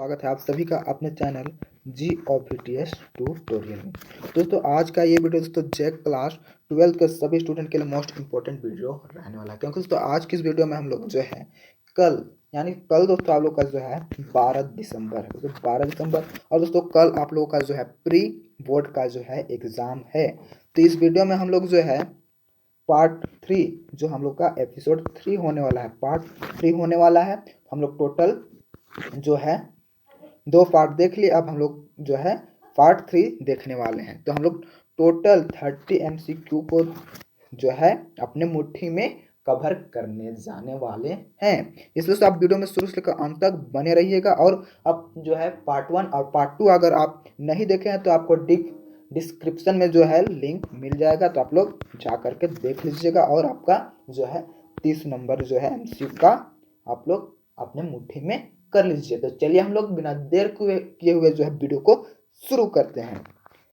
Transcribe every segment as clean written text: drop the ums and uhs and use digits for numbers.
स्वागत है आप सभी का अपने चैनल GOVTS ट्यूटोरियल में। दोस्तों आज का ये वीडियो जेक क्लास 12 के सभी स्टूडेंट के लिए मोस्ट इंपॉर्टेंट वीडियो रहने वाला है, क्योंकि दोस्तों आज की इस वीडियो में हम लोग कल दोस्तों आप लोग का 12 दिसंबर है। दोस्तों 12 दिसंबर और दोस्तों कल आप लोगों का प्री बोर्ड का एग्ज़ाम है। तो इस वीडियो में हम लोग पार्ट 3 जो हम लोग का एपिसोड 3 होने वाला है, पार्ट 3 होने वाला है। हम लोग टोटल 2 पार्ट देख लिए, अब हम लोग पार्ट 3 देखने वाले हैं। तो हम लोग टोटल 30 MCQ को अपने मुट्ठी में कवर करने जाने वाले हैं। इसलिए आप वीडियो में शुरू से लेकर अंत तक बने रहिएगा। और अब पार्ट 1 और पार्ट 2 अगर आप नहीं देखे हैं तो आपको डिस्क्रिप्शन में लिंक मिल जाएगा, तो आप लोग जा करके देख लीजिएगा और आपका 30 नंबर MCQ का आप लोग अपने मुट्ठी में कर लीजिए। तो चलिए हम लोग बिना देर किए हुए वीडियो को शुरू करते हैं।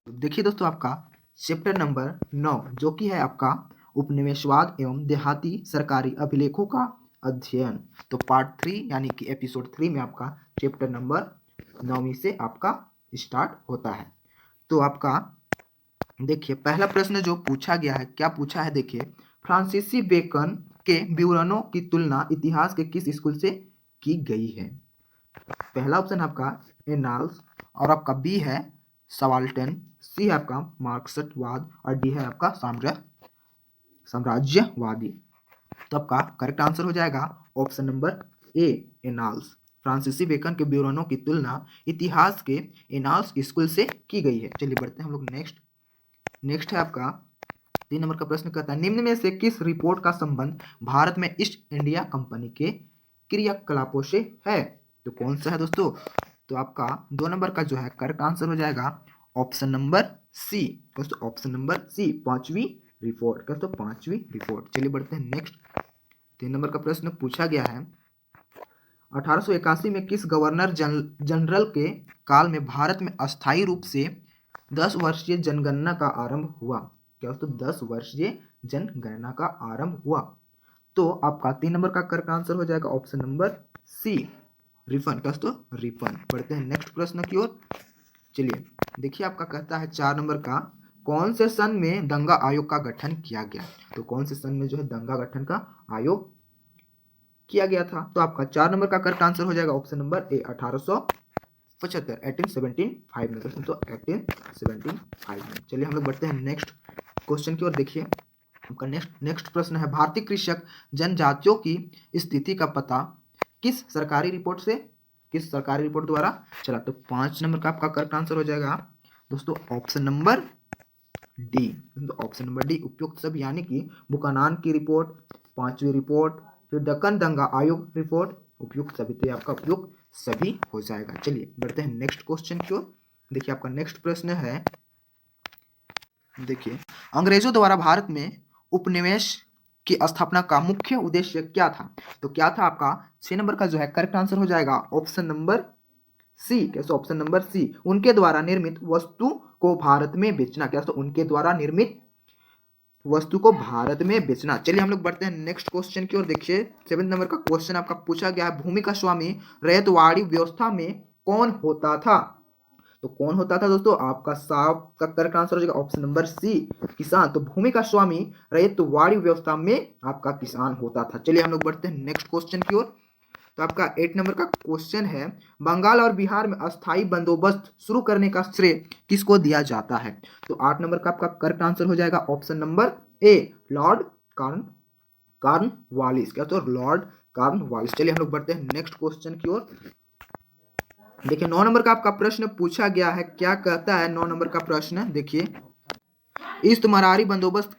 देखिए दोस्तों, आपका चैप्टर नंबर 9 जो कि है आपका उपनिवेशवाद एवं देहाती सरकारी अभिलेखों का अध्ययन। तो पार्ट 3 यानी कि एपिसोड 3 में आपका चैप्टर नंबर 9 से आपका स्टार्ट होता है। तो आपका देखिए पहला प्रश्न जो पूछा गया है, क्या पूछा है देखिए, फ्रांसीसी बेकन के विवरणों की तुलना इतिहास के किस स्कूल से की गई है? पहला ऑप्शन आपका एनाल्स, और आपका बी है सवाल्टन, सी है आपका मार्क्सवाद और डी है आपका साम्राज्यवादी। तो आपका करेक्ट आंसर हो जाएगा ऑप्शन नंबर ए एनाल्स। फ्रांसीसी बेकन के विवरणों की तुलना इतिहास के एनाल्स स्कूल से की गई है। चलिए बढ़ते हैं हम लोग नेक्स्ट है आपका 3 नंबर का प्रश्न कहता है, निम्न में से किस रिपोर्ट का संबंध भारत में ईस्ट इंडिया कंपनी के क्रियाकलापों से है? तो कौन सा है दोस्तों? तो आपका 2 नंबर का करेक्ट आंसर हो जाएगा ऑप्शन नंबर सी। दोस्तों ऑप्शन नंबर सी, पांचवी रिपोर्ट। दोस्तों पांचवी रिपोर्ट। चलिए बढ़ते हैं नेक्स्ट। 3 नंबर का प्रश्न पूछा गया है, 1881 में किस गवर्नर जनरल के काल में भारत में अस्थायी रूप से 10 वर्षीय जनगणना का आरंभ हुआ? क्या दोस्तों 10 वर्षीय जनगणना का आरंभ हुआ? तो आपका 3 नंबर का करेक्ट आंसर हो जाएगा ऑप्शन नंबर सी, रिफन। दोस्तों रिफन। बढ़ते हैं नेक्स्ट प्रश्न की ओर। चलिए देखिए आपका कहता है 4 नंबर का, कौन से सन में दंगा आयोग का गठन किया गया? तो कौन से सन में दंगा गठन का आयोग किया गया था? तो आपका 4 नंबर का करेक्ट आंसर हो जाएगा ऑप्शन नंबर ए 1875, 1875 में। तो 1875 में। चलिए हम लोग बढ़ते हैं नेक्स्ट क्वेश्चन की ओर। देखिए आपका नेक्स्ट प्रश्न है, भारतीय कृषक जनजातियों की स्थिति का पता किस सरकारी रिपोर्ट द्वारा चला? तो 5 नंबर का आपका करेक्ट आंसर हो जाएगा दोस्तों option number D. Option number D, उपयुक्त सभी, यानी कि बुकानान की रिपोर्ट, 5वीं रिपोर्ट, फिर दक्कन दंगा आयोग रिपोर्ट, उपयुक्त सभी। तो आपका उपयुक्त सभी हो जाएगा। चलिए बढ़ते हैं नेक्स्ट क्वेश्चन की ओर। देखिए आपका नेक्स्ट प्रश्न है, देखिए अंग्रेजों द्वारा भारत में उपनिवेश की स्थापना का मुख्य उद्देश्य क्या था? तो क्या था आपका 6 नंबर का करेक्ट आंसर हो जाएगा ऑप्शन नंबर सी। कैसे? ऑप्शन नंबर सी, उनके द्वारा निर्मित वस्तु को भारत में बेचना। क्या? तो उनके द्वारा निर्मित वस्तु को भारत में बेचना। चलिए हम लोग बढ़ते हैं नेक्स्ट क्वेश्चन की ओर। देखिए 7 नंबर का क्वेश्चन आपका पूछा गया है, भूमि का स्वामी रैयतवाड़ी व्यवस्था में कौन होता था? तो कौन होता था दोस्तों? आपका साफ का करेक्ट आंसर हो जाएगा ऑप्शन नंबर सी, किसान। तो भूमि का स्वामी रैयतवाड़ी व्यवस्था में आपका किसान होता था। चलिए हम लोग बढ़ते हैं नेक्स्ट क्वेश्चन की ओर। तो आपका 8 नंबर का क्वेश्चन है, बंगाल और बिहार में अस्थायी बंदोबस्त शुरू करने का श्रेय किसको दिया जाता है? तो 8 नंबर का आपका करेक्ट आंसर हो जाएगा ऑप्शन नंबर ए, लॉर्ड कॉर्नवालिस। क्या? तो लॉर्ड कॉर्नवालिस। चलिए हम लोग बढ़ते हैं नेक्स्ट क्वेश्चन की ओर। देखिए 9 नंबर का आपका प्रश्न पूछा गया है, क्या कहता है 9 नंबर का प्रश्न? देखिए ईस्ट मरारी बंदोबस्त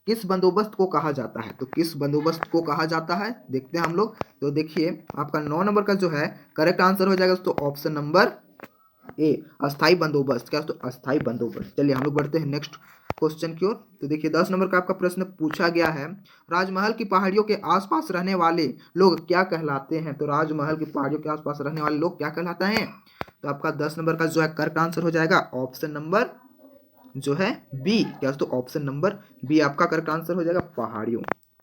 किस बंदोबस्त को कहा जाता है? तो किस बंदोबस्त को कहा जाता है देखते हैं हम लोग। तो देखिए आपका 9 नंबर का करेक्ट आंसर हो जाएगा तो ऑप्शन नंबर ए, अस्थाई बंदोबस्त। क्या? तो अस्थाई बंदोबस्त। चलिए हम लोग बढ़ते हैं नेक्स्ट क्वेश्चन की ओर। तो देखिए 10 नंबर का आपका प्रश्न पूछा गया है, राजमहल की पहाड़ियों के आसपास रहने वाले लोग क्या कहलाते हैं? तो राजमहल की पहाड़ियों के आसपास रहने वाले लोग क्या कहलाते हैं? तो आपका 10 नंबर का करेक्ट आंसर हो जाएगा ऑप्शन नंबर बी। क्या? तो ऑप्शन नंबर बी आपका करेक्ट आंसर हो जाएगा, पहाड़ियों।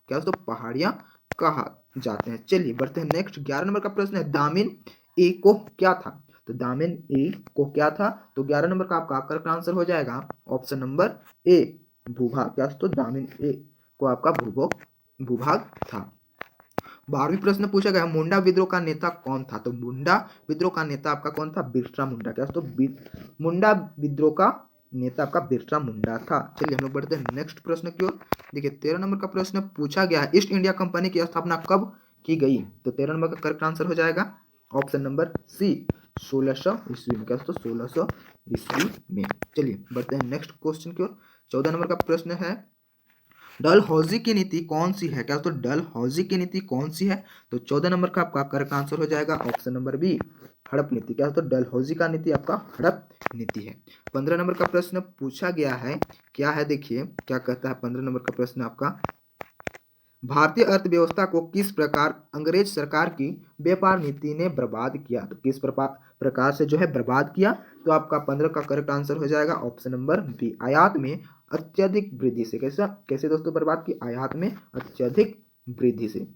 क्या? तो पहाड़ियां कहा जाते हैं। चलिए बढ़ते हैं नेक्स्ट 11 नंबर का प्रश्न है, दामिन ई को क्या था, तो दामिन ई को क्या था, तो 11 नंबर का आपका करेक्ट आंसर हो जाएगा ऑप्शन नंबर ए, भूभाग। क्या तो दामिन ए को आपका भूभाग था। 12वीं प्रश्न पूछा गया मुंडा विद्रोह का नेता कौन था, तो मुंडा विद्रोह का नेता आपका कौन था, बिरसा मुंडा। क्या तो मुंडा विद्रोह का नेता आपका बिरसा मुंडा था। चलिए हम लोग बढ़ते हैं नेक्स्ट प्रश्न की ओर। देखिए 13 नंबर का प्रश्न पूछा गया है ईस्ट इंडिया कंपनी की स्थापना कब की गई, तो 13 नंबर का करेक्ट आंसर हो जाएगा ऑप्शन नंबर सी, 1600 ईस्वी में। क्या तो 1600 ईस्वी में। चलिए बढ़ते हैं नेक्स्ट क्वेश्चन की ओर। 14 नंबर का प्रश्न है डलहौजी की नीति कौन सी है, क्या तो डलहौजी की नीति कौन सी है, तो 14 नंबर का आपका करेक्ट आंसर हो जाएगा ऑप्शन नंबर बी, हड़प नीति। क्या तो डलहौजी का नीति आपका हड़प नीति है। 15 नंबर का प्रश्न पूछा गया है, क्या है देखिए क्या कहता है 15 नंबर का प्रश्न आपका, भारतीय अर्थव्यवस्था को किस प्रकार अंग्रेज सरकार की व्यापार नीति ने बर्बाद किया, तो किस प्रकार से जो है बर्बाद किया, तो आपका 15 का करेक्ट आंसर हो जाएगा ऑप्शन नंबर बी, आयात में अत्यधिक वृद्धि से। कैसा कैसे दोस्तों बर्बाद की, आयात में अत्यधिक वृद्धि से।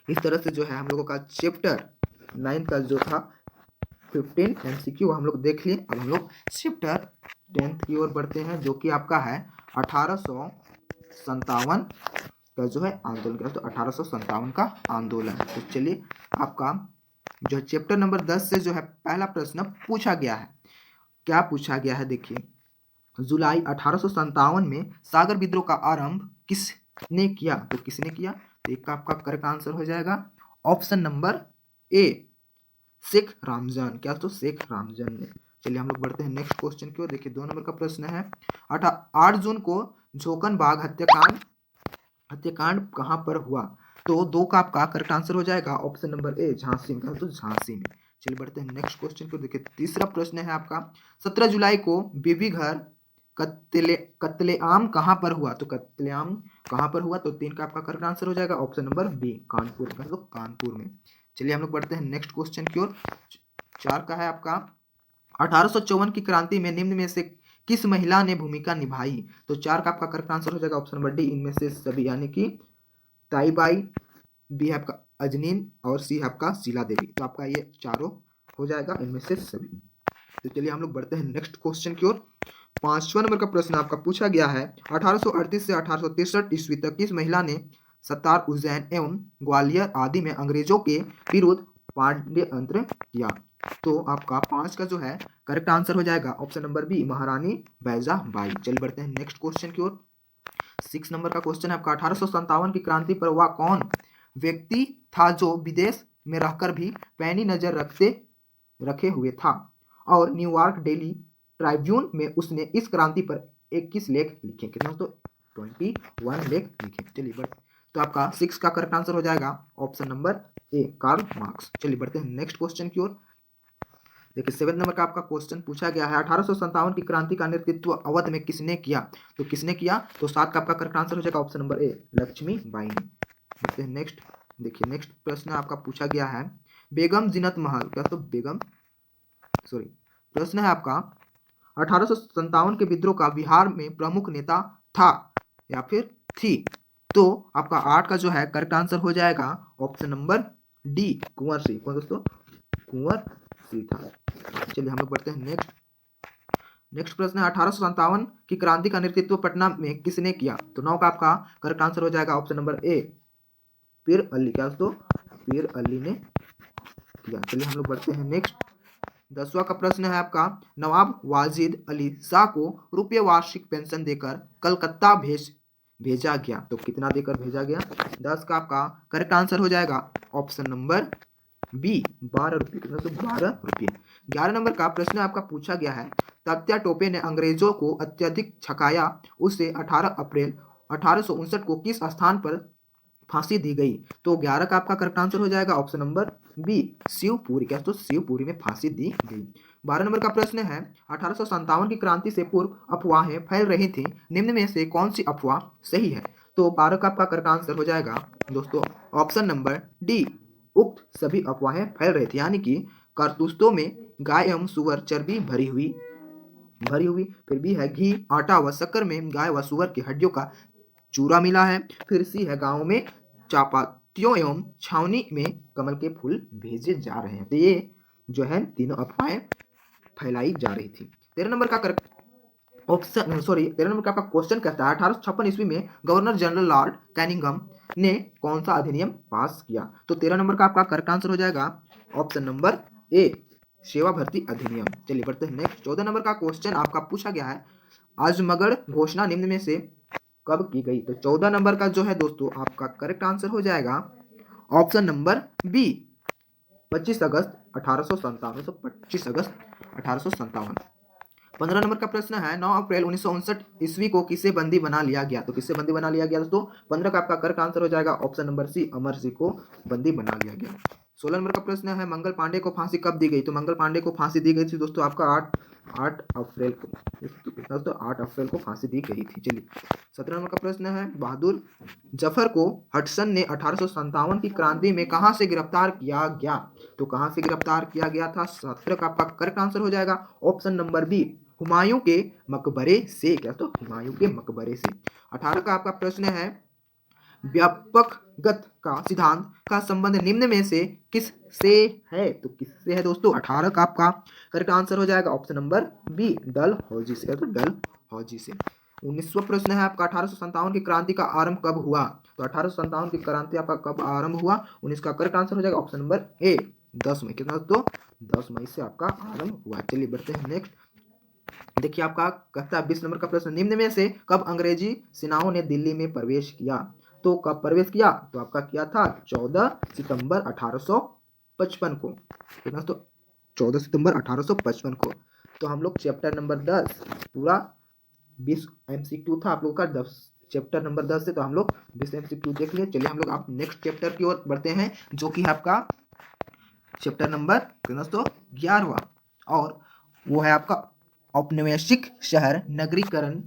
इस तरह से जो है हम लोगों का चैप्टर 9 का जो था 15 MCQ हम लोग देख लिए। अब हम लोग चैप्टर 10 की ओर बढ़ते हैं, जो कि आपका है 1857 का जो है आंदोलन। क्या तो 1857 का आंदोलन। तो चलिए आपका जो चैप्टर नंबर 10 से जो है पहला प्रश्न पूछा गया है, क्या पूछा गया है देखिए, जुलाई 1857 में सागर विद्रोह का आरंभ किसने किया, तो किसने किया, तो एक आपका करेक्ट आंसर हो जाएगा option number A, Sheikh Ramjan. क्या तो शेख रामजन ने। चलिए हम लोग बढ़ते हैं नेक्स्ट क्वेश्चन की ओर। देखिए 2 नंबर का प्रश्न है 8 जून को झोकन बाग हत्याकांड कहां पर हुआ, तो 2 का आपका करेक्ट आंसर हो जाएगा ऑप्शन नंबर ए, झांसी में। तो झांसी में। चलिए बढ़ते हैं नेक्स्ट क्वेश्चन को। देखिए तीसरा प्रश्न है आपका 17 जुलाई को बीबी घर कत्लेआम कहां पर हुआ, तो कत्लेआम कहां पर हुआ, तो 3 का आपका करेक्ट आंसर हो जाएगा ऑप्शन नंबर बी, कानपुर। तो कानपुर में। चलिए हम लोग बढ़ते हैं नेक्स्ट क्वेश्चन की ओर। 4 का है आपका 1854 की क्रांति में निम्न में से किस महिला ने भूमिका निभाई, तो 4 का आपका करेक्ट आंसर हो जाएगा ऑप्शन नंबर डी, इनमें से सभी, यानी कि ताईबाई, बी है आपका अजनीन और सी है आपका शीला देवी। तो आपका ये चारों हो जाएगा इनमें से सभी। तो चलिए हम लोग बढ़ते हैं नेक्स्ट क्वेश्चन की ओर। 5वां नंबर का प्रश्न आपका पूछा गया है 1838 से 1863 ईस्वी तक किस महिला ने सतार, उज्जैन एवं ग्वालियर आदि में अंग्रेजों के विरुद्ध पांड्यतंत्र किया, तो आपका 5 का जो है करेक्ट आंसर हो जाएगा ऑप्शन नंबर बी, महारानी बैजाबाई। चलिए बढ़ते हैं नेक्स्ट क्वेश्चन की ओर। 6 नंबर का क्वेश्चन है आपका 1857 की क्रांति पर वह कौन व्यक्ति था जो विदेश में रहकर भी पैनी नजर रखे हुए था, और न्यूयॉर्क डेली ट्राइब्यून में उसने इस क्रांति पर 21 लेख लिखे। कितना तो 21 लेख लिखे। चलिए बढ़, तो आपका 6 का करेक्ट आंसर हो जाएगा option number A, Karl Marx. चलिए बढ़ते हैं नेक्स्ट क्वेश्चन की ओर। देखिए 7 नंबर का आपका क्वेश्चन पूछा गया है 1857 की क्रांति का नेतृत्व अवध में किसने किया, तो किसने किया, तो 7 का आपका करेक्ट आंसर हो जाएगा ऑप्शन नंबर ए, लक्ष्मीबाई ने। देखते हैं नेक्स्ट। देखिए नेक्स्ट प्रश्न आपका पूछा गया है बेगम जीनत महल। क्या तो प्रश्न है आपका 1857 के विद्रोह का बिहार में प्रमुख नेता था या फिर थी, तो आपका 8 का जो है करेक्ट आंसर हो जाएगा option number D, Kunwar Singh. कौन दोस्तों, कुंवर सिंह था। चलिए हम लोग बढ़ते हैं नेक्स्ट प्रश्न है 1857 की क्रांति का नेतृत्व पटना में किसने किया, तो 9 का आपका करेक्ट आंसर हो जाएगा ऑप्शन नंबर ए, पीर अली। क्या दोस्तों, पीर अली ने किया। चलिए हम लोग बढ़ते हैं नेक्स्ट। 10वां का प्रश्न है आपका नवाब वाजिद अली शाह को रुपये वार्षिक पेंशन देकर कलकत्ता भेजा गया, तो कितना देकर भेजा गया, 10 का आपका करेक्ट आंसर हो जाएगा ऑप्शन नंबर बी, 12 रुपये। कितना तो 12 रुपये। 11 नंबर का प्रश्न आपका पूछा गया है तात्या टोपे ने अंग्रेजों को अत्यधिक छकाया, उसे 18 अप्रैल 1859 को किस स्थान पर फांसी दी गई, तो 11 का आपका करेक्ट आंसर हो जाएगा ऑप्शन नंबर बी, शिवपुरी। क्या तो शिवपुरी में फांसी दी गई। 12 नंबर का प्रश्न है 1857 की क्रांति से पूर्व अफवाहें फैल रही थी, निम्न में से कौन सी अफवाह सही है, तो 12 का आपका करेक्ट आंसर हो जाएगा दोस्तों ऑप्शन नंबर डी, उक्त सभी अफवाहें फैल रही थी, यानी कि कारतूसों में गाय एवं सुअर चर्बी भरी हुई। फिर भी है घी, आटा व शक्कर में गाय व सुअर की हड्डियों का चूरा मिला है। फिर सी है गाँव में चापातियों एवं छावनी में कमल के फूल भेजे जा रहे हैं। तो ये जो है तीनों अफवाहें फैलाई जा रही थी। 13 नंबर का ऑप्शन 13 नंबर का आपका क्वेश्चन कहता है 1856 ईस्वी में गवर्नर जनरल लॉर्ड कैनिंगम ने कौन सा अधिनियम पास किया? तो 13 नंबर का आपका करेक्ट आंसर हो जाएगा ऑप्शन नंबर ए, सेवा भर्ती अधिनियम। चलिए बढ़ते हैं नेक्स्ट। 14 नंबर का क्वेश्चन आपका पूछा गया है आजमगढ़ घोषणा निम्न में से कब की गई? तो 14 नंबर का जो है दोस्तों आपका करेक्ट आंसर हो जाएगा ऑप्शन नंबर बी, 25 अगस्त 1857। 25 अगस्त 1857। 15 नंबर का प्रश्न है 9 अप्रैल 1959 ईस्वी को किसे बंदी बना लिया गया? तो किसे बंदी बना लिया गया दोस्तों? 15 का आपका करेक्ट आंसर हो जाएगा ऑप्शन नंबर सी, अमर सिंह को बंदी बना लिया गया। 16 नंबर का प्रश्न है मंगल पांडे को फांसी कब दी गई? तो मंगल पांडे को फांसी दी गई थी दोस्तों आपका 8 अप्रैल को। दोस्तों 8 अप्रैल को फांसी दी गई थी। चलिए 17 नंबर का प्रश्न है बहादुर जफर को हडसन ने 1857 की क्रांति में कहां से गिरफ्तार किया गया? तो कहां से गिरफ्तार किया गया था? 17 का आपका करेक्ट आंसर हो जाएगा ऑप्शन नंबर बी, हुमायूं के मकबरे से। क्या? तो हुमायूं के मकबरे से। 18 का आपका प्रश्न है व्यापकगत का सिद्धांत का संबंध निम्न में से किस से है? तो किससे है दोस्तों? 18 का आपका करेक्ट आंसर हो जाएगा ऑप्शन नंबर बी, डलहौजी से। तो डलहौजी से। 19वां प्रश्न है आपका 1857 की क्रांति का आरंभ कब हुआ? तो 1857 की क्रांति आपका कब आरंभ हुआ? 19 का करेक्ट आंसर हो जाएगा ऑप्शन नंबर ए, 10 मई। कितना दोस्तों? 10 मई से आपका आरंभ हुआ। चलिए बढ़ते हैं नेक्स्ट। देखिए आपका कहता है 20 नंबर का प्रश्न निम्न में से कब अंग्रेजी सेनाओं ने दिल्ली में प्रवेश किया? तो कब प्रवेश किया? तो आपका किया था 14 सितंबर 1855 को। कितना दोस्तों? 14 सितंबर 1855 को। तो हम लोग चैप्टर नंबर 10 पूरा 20 MCQ था आप लोगों का 10 चैप्टर नंबर 10 से, तो हम लोग 20 MCQ देख लिए। चलिए हम लोग आप नेक्स्ट चैप्टर की ओर बढ़ते हैं जो कि है आपका चैप्टर नंबर दोस्तों 11वां, और वो है आपका औपनिवेशिक शहर नगरीकरण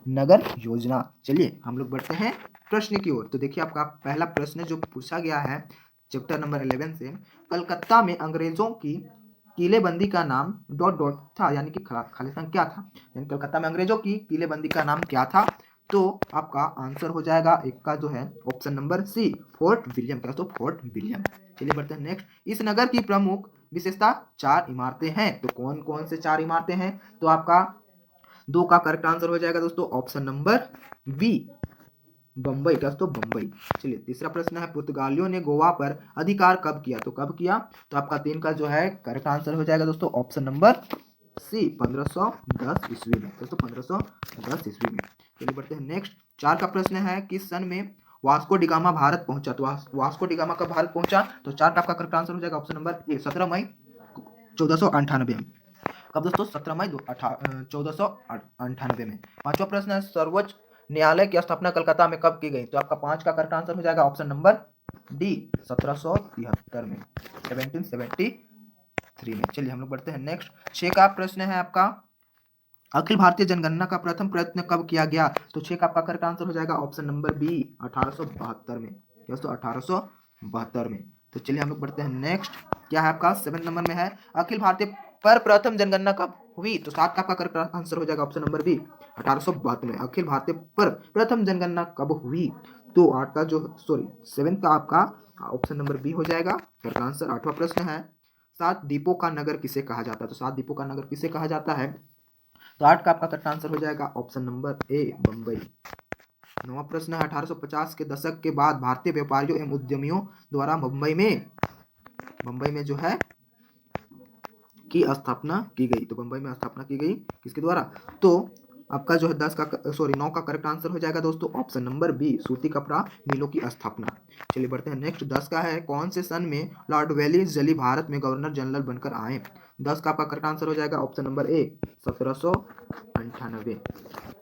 नगर योजना। चलिए हम लोग बढ़ते हैं प्रश्न की ओर। तो देखिए आपका पहला प्रश्न जो पूछा गया है चैप्टर नंबर 11 से, कलकत्ता में अंग्रेजों की किलेबंदी का नाम डॉट डॉट था, यानी कि खालिस्तान क्या था? यानी कलकत्ता में अंग्रेजों की किलेबंदी का नाम क्या था? तो आपका आंसर हो जाएगा एक का जो है option number C, Fort William. क्या? तो फोर्ट विलियम। चलिए बढ़ते हैं नेक्स्ट। इस नगर की प्रमुख विशेषता 4 इमारतें हैं। तो कौन कौन से 4 इमारतें हैं? तो आपका 2 का करेक्ट आंसर हो जाएगा दोस्तों ऑप्शन नंबर बी, बंबई। क्या? तो बंबई। चलिए तीसरा प्रश्न है पुर्तगालियों ने गोवा पर अधिकार कब किया? तो कब किया? तो आपका 3 का जो है करेक्ट आंसर हो जाएगा दोस्तों ऑप्शन नंबर सी, 1510 ईस्वी में। दोस्तों 1510 ईस्वी में। चलिए बढ़ते हैं नेक्स्ट। 4 का प्रश्न है किस सन में वास्को डिगामा भारत पहुंचा? तो वास्को डिगामा कब भारत पहुंचा? तो 4 का आपका करेक्ट आंसर हो जाएगा ऑप्शन नंबर ए, 17 मई 1498 में। कब दोस्तों? 17 मई 1498 में। 5वां प्रश्न है सर्वोच्च न्यायालय की स्थापना कलकत्ता में कब की गई? तो आपका 5 का करेक्ट आंसर हो जाएगा ऑप्शन नंबर डी, 1773 में, 1773 में। चलिए हम लोग बढ़ते हैं नेक्स्ट। 6 का प्रश्न है आपका अखिल भारतीय जनगणना का प्रथम प्रयत्न कब किया गया? तो 6 का आपका करेक्ट आंसर हो जाएगा ऑप्शन नंबर बी, 1872 में। दोस्तों 1872 में। तो चलिए हम लोग बढ़ते हैं नेक्स्ट। क्या है आपका 7 नंबर में है अखिल भारतीय पर प्रथम जनगणना कब हुई? तो 7 का आपका करेक्ट आंसर हो जाएगा ऑप्शन नंबर बी, 1872 में। अखिल भारतीय पर प्रथम जनगणना कब हुई? तो 8 का जो 7 का आपका ऑप्शन नंबर बी हो जाएगा करेक्ट आंसर। 8वां प्रश्न है 7 द्वीपों का नगर किसे कहा जाता है? तो 7 द्वीपों का नगर किसे कहा जाता है? तो 8 का आपका करेक्ट आंसर हो जाएगा ऑप्शन नंबर ए, बंबई। 9वां प्रश्न है 1850 के दशक के बाद भारतीय व्यापारियों एवं उद्यमियों द्वारा मुंबई में जो है की स्थापना की गई। तो मुंबई में स्थापना की गई किसके द्वारा? तो आपका जो है 9 का करेक्ट आंसर हो जाएगा दोस्तों ऑप्शन नंबर बी, सूती कपड़ा मिलों की स्थापना। चलिए बढ़ते हैं नेक्स्ट। 10 का है कौन से सन में लॉर्ड वेलिस जली भारत में गवर्नर जनरल बनकर आए? 10 का आपका करेक्ट आंसर हो जाएगा ऑप्शन नंबर ए, 1798।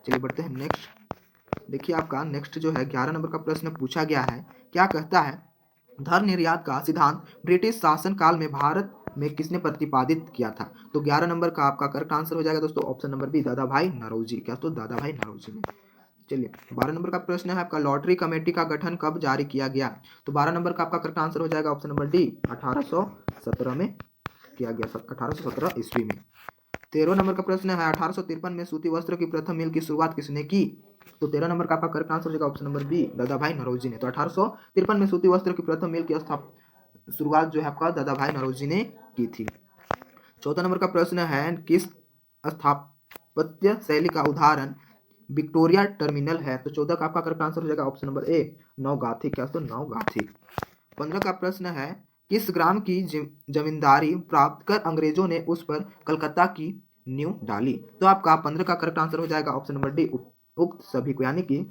चलिए बढ़ते हैं नेक्स्ट। देखिए आपका नेक्स्ट जो है 11 नंबर का प्रश्न पूछा गया है, क्या कहता है धन निर्यात का सिद्धांत ब्रिटिश शासन काल में भारत में किसने प्रतिपादित किया था? तो 11 नंबर का आपका करेक्ट आंसर हो जाएगा दोस्तों ऑप्शन नंबर बी, दादा भाई नौरोजी। क्या? तो दादा भाई नौरोजी ने। चलिए 12 नंबर का प्रश्न है आपका लॉटरी कमेटी का गठन कब जारी किया गया? तो 12 नंबर का आपका करेक्ट आंसर हो जाएगा ऑप्शन नंबर डी, 1817 में किया गया, 1817 ईस्वी में। 13 नंबर का प्रश्न है 1853 में सूती वस्त्र की प्रथम मिल की शुरुआत किसने की? तो 13 नंबर का आपका करेक्ट आंसर हो जाएगा ऑप्शन नंबर बी, दादा भाई नौरोजी ने। तो 1853 में सूती वस्त्र की प्रथम मिल की शुरुआत जो है आपका दादा भाई नौरोजी ने की थी। 14 नंबर का प्रश्न है, किस स्थापत्य शैली का उदाहरण विक्टोरिया टर्मिनल है? तो 14 का आपका करेक्ट आंसर हो जाएगा ऑप्शन नंबर ए, नवगाथिक। क्या? तो नवगाथिक। 15 का प्रश्न है, किस ग्राम की जमींदारी प्राप्त कर अंग्रेजों ने उस पर कलकत्ता की नींव डाली? तो आपका 15 का करेक्ट आंसर हो जाएगा ऑप्शन नंबर डी, उक्त सभी को, यानी कि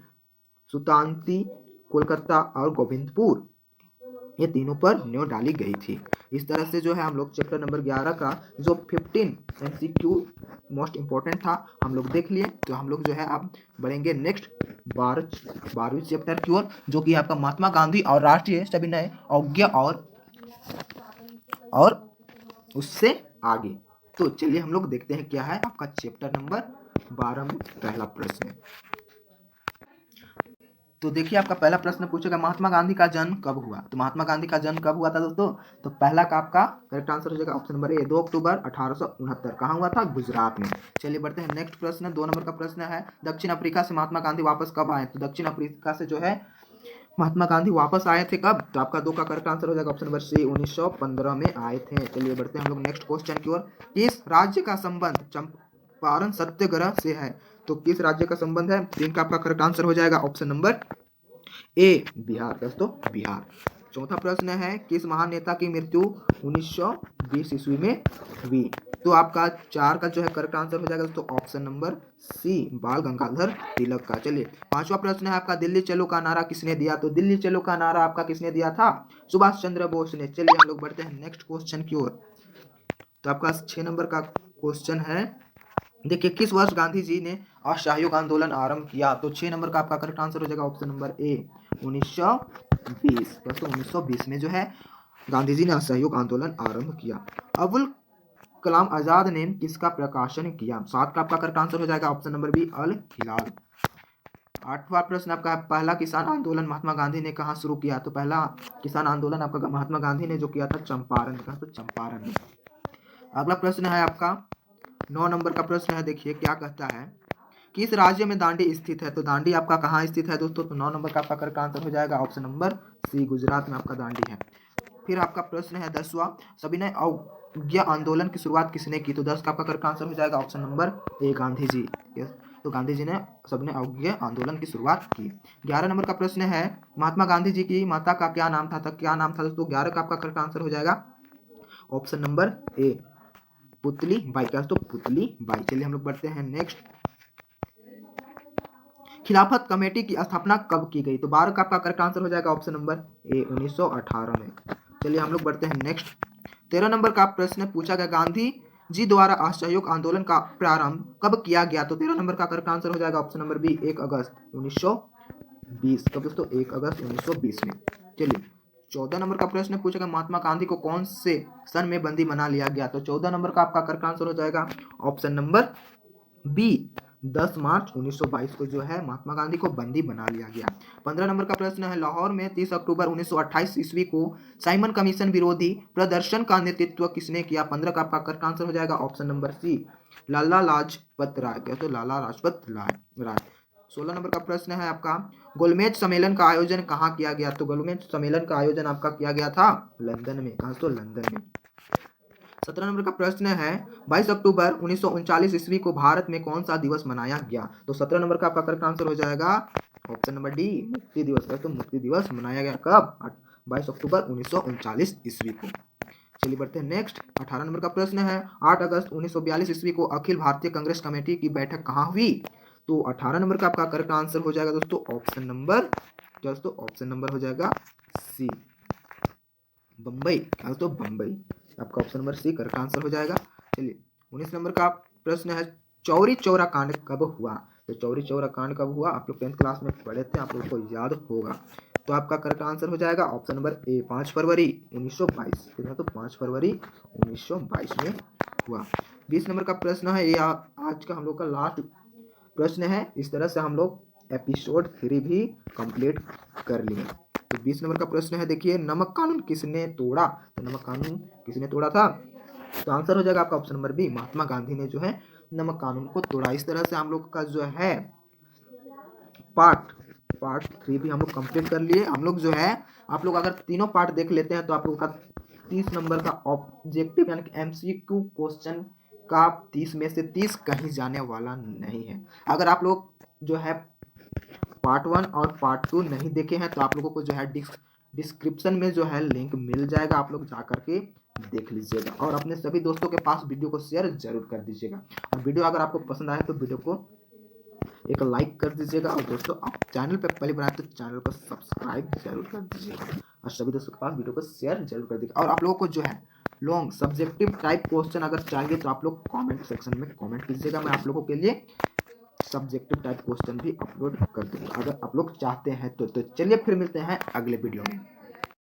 सुल्तानती, कोलकाता और गोविंदपुर, ये तीनों पर नींव डाली गई थी। इस तरह से जो है हम लोग चैप्टर नंबर 11 का जो 15 MCQ मोस्ट इंपॉर्टेंट था हम लोग देख लिए। तो हम लोग जो है आप बढ़ेंगे नेक्स्ट 12वीं चैप्टर की ओर, जो कि आपका महात्मा गांधी और राष्ट्रीय सविनय अवज्ञा और उससे आगे। तो चलिए हम लोग देखते हैं क्या है आपका चैप्टर नंबर 12 में पहला प्रश्न। तो देखिए आपका पहला प्रश्न पूछेगा, महात्मा गांधी का जन्म कब हुआ? तो महात्मा गांधी का जन्म कब हुआ था दोस्तों? तो पहला का आपका करेक्ट आंसर हो जाएगा ऑप्शन नंबर ए, 2 अक्टूबर 1869। कहाँ हुआ था? गुजरात में। चलिए बढ़ते हैं नेक्स्ट प्रश्न। 2 नंबर का प्रश्न है, दक्षिण अफ्रीका से महात्मा गांधी वापस कब आए? तो दक्षिण अफ्रीका से जो है महात्मा गांधी वापस आए थे कब? तो आपका 2 का करेक्ट आंसर हो जाएगा ऑप्शन नंबर सी, 1915 में आए थे। चलिए बढ़ते हैं हम लोग नेक्स्ट क्वेश्चन की ओर। किस राज्य का संबंध चंपारण सत्याग्रह से है? तो किस राज्य का संबंध है? 3 का आपका करेक्ट आंसर हो जाएगा ऑप्शन नंबर ए, बिहार। दोस्तों बिहार। चौथा प्रश्न है, किस महान नेता की मृत्यु 1920 ईस्वी में हुई? तो आपका 4 का जो है करेक्ट आंसर हो जाएगा दोस्तों ऑप्शन नंबर सी, बाल गंगाधर तिलक का। चलिए पांचवा प्रश्न है आपका, दिल्ली चलो का नारा किसने दिया? तो दिल्ली चलो का नारा आपका किसने दिया था? सुभाष चंद्र बोस ने। चलिए हम लोग बढ़ते हैं नेक्स्ट क्वेश्चन की ओर। तो आपका 6 नंबर का क्वेश्चन है, देखिए किस वर्ष गांधी जी ने असहयोग आंदोलन आरंभ किया? तो 6 नंबर का आपका करेक्ट आंसर हो जाएगा ऑप्शन नंबर ए, 1920। दोस्तों 1920 में जो है गांधी जी ने असहयोग आंदोलन आरंभ किया। अबुल कलाम आजाद ने किसका प्रकाशन किया? 7 का आपका करेक्ट आंसर हो जाएगा ऑप्शन नंबर बी, अल हिलाल। 8वां प्रश्न आपका, पहला किसान आंदोलन महात्मा गांधी ने कहाँ शुरू किया? तो पहला किसान आंदोलन आपका महात्मा गांधी ने जो किया था चंपारण का, तो चंपारण में। अगला प्रश्न है आपका 9 नंबर का प्रश्न है, देखिए क्या कहता है, किस राज्य में दांडी स्थित है? तो दांडी आपका कहाँ स्थित है दोस्तों? तो 9 नंबर का आपका करेक्ट आंसर हो जाएगा ऑप्शन नंबर सी, गुजरात में आपका दांडी है। फिर आपका प्रश्न है 10वां, सविनय अवज्ञा आंदोलन की शुरुआत किसने की? तो 10 का आपका करेक्ट आंसर हो जाएगा ऑप्शन नंबर ए, गांधी जी। तो गांधी जी ने सविनय अवज्ञा आंदोलन की शुरुआत की। 11 नंबर का प्रश्न है, महात्मा गांधी जी की माता का क्या नाम था? क्या नाम था दोस्तों? 11 का आपका करेक्ट आंसर हो जाएगा ऑप्शन नंबर ए, पुतली बाई। क्या तो पुतली बाई। चलिए हम लोग बढ़ते हैं नेक्स्ट। खिलाफत कमेटी की स्थापना कब की गई? तो 12 का आपका करेक्ट आंसर हो जाएगा ऑप्शन नंबर ए, 1918 में। चलिए हम लोग बढ़ते हैं नेक्स्ट। 13 नंबर का प्रश्न पूछा गया, गांधी जी द्वारा असहयोग आंदोलन का प्रारंभ कब किया गया? तो 13 नंबर का करेक्ट आंसर हो जाएगा ऑप्शन नंबर बी, 1 अगस्त 1920। कब दोस्तों? 1 अगस्त 1920 में। चलिए 14 नंबर का प्रश्न पूछेगा, महात्मा गांधी को कौन से सन में बंदी बना लिया गया? तो 14 नंबर का आपका करेक्ट आंसर हो जाएगा ऑप्शन नंबर बी, 10 मार्च 1922 को जो है महात्मा गांधी को बंदी बना लिया गया। 15 नंबर का प्रश्न है, लाहौर में 30 अक्टूबर 1928 ईस्वी को साइमन कमीशन विरोधी प्रदर्शन का नेतृत्व किसने किया? 15 का आपका करेक्ट आंसर हो जाएगा ऑप्शन नंबर सी, लाला लाजपत राय। कहते हो लाला लाजपत राय। 16 नंबर का प्रश्न है आपका, गोलमेज सम्मेलन का आयोजन कहाँ किया गया? तो गोलमेज सम्मेलन का आयोजन आपका किया गया था लंदन में। कहाँ? तो लंदन में। 17 नंबर का प्रश्न है, 22 अक्टूबर 1939 ईस्वी को भारत में कौन सा दिवस मनाया गया? तो 17 नंबर का आपका करेक्ट आंसर हो जाएगा ऑप्शन नंबर डी, मुक्ति दिवस। तो मुक्ति दिवस मनाया गया कब? 22 अक्टूबर 1939 ईस्वी को। चलिए बढ़ते हैं नेक्स्ट। 18 नंबर का प्रश्न है, 8 अगस्त 1942 ईस्वी को अखिल भारतीय कांग्रेस कमेटी की बैठक कहाँ हुई? तो 18 नंबर का आपका करेक्ट आंसर हो जाएगा दोस्तों ऑप्शन नंबर हो जाएगा सी, बम्बई। दोस्तों बम्बई, आपका option number C correct answer हो जाएगा। चलिए 19 नंबर का प्रश्न है, चौरी चौरा कांड कब हुआ? तो चौरी चौरा कांड कब हुआ? आप लोग 10th क्लास में पढ़े थे, आप लोगों को याद होगा। तो आपका करेक्ट आंसर हो जाएगा ऑप्शन नंबर ए, 5 फरवरी 1922। तो 5 फरवरी 1922 में हुआ। 20 नंबर का प्रश्न है, ये आज का हम लोग का लास्ट प्रश्न है। इस तरह से हम लोग एपिसोड 3 भी कंप्लीट कर लिए। तो 20 नंबर का प्रश्न है, देखिए नमक कानून किसने तोड़ा? तो नमक कानून किसने तोड़ा था? तो आंसर हो जाएगा आपका option number B, Mahatma Gandhi ने जो है नमक कानून को तोड़ा। इस तरह से हम लोग का जो है पार्ट 3 भी हम लोग कंप्लीट कर लिए। हम लोग जो है, आप लोग अगर तीनों पार्ट देख लेते हैं तो आप लोग का 30 नंबर का ऑब्जेक्टिव यानी कि MCQ क्वेश्चन का 30 में से 30 कहीं जाने वाला नहीं है। अगर आप लोग जो है पार्ट 1 और पार्ट 2 नहीं देखे हैं तो आप लोगों को जो है डिस्क्रिप्शन में जो है लिंक मिल जाएगा, आप लोग जा करके देख लीजिएगा और अपने सभी दोस्तों के पास वीडियो को शेयर जरूर कर दीजिएगा। और वीडियो अगर आपको पसंद आए तो वीडियो को एक लाइक कर दीजिएगा और दोस्तों आप चैनल पे पहली बार आए तो चैनल को सब्सक्राइब जरूर कर दीजिएगा और सभी दोस्तों के पास वीडियो को शेयर जरूर कर दीजिएगा। और आप लोगों को जो है लॉन्ग सब्जेक्टिव टाइप क्वेश्चन अगर चाहिए तो आप लोग कमेंट सेक्शन में कमेंट कीजिएगा, मैं आप लोगों के लिए सब्जेक्टिव टाइप क्वेश्चन भी अपलोड कर दूंगा अगर आप लोग चाहते हैं तो चलिए फिर मिलते हैं अगले वीडियो में।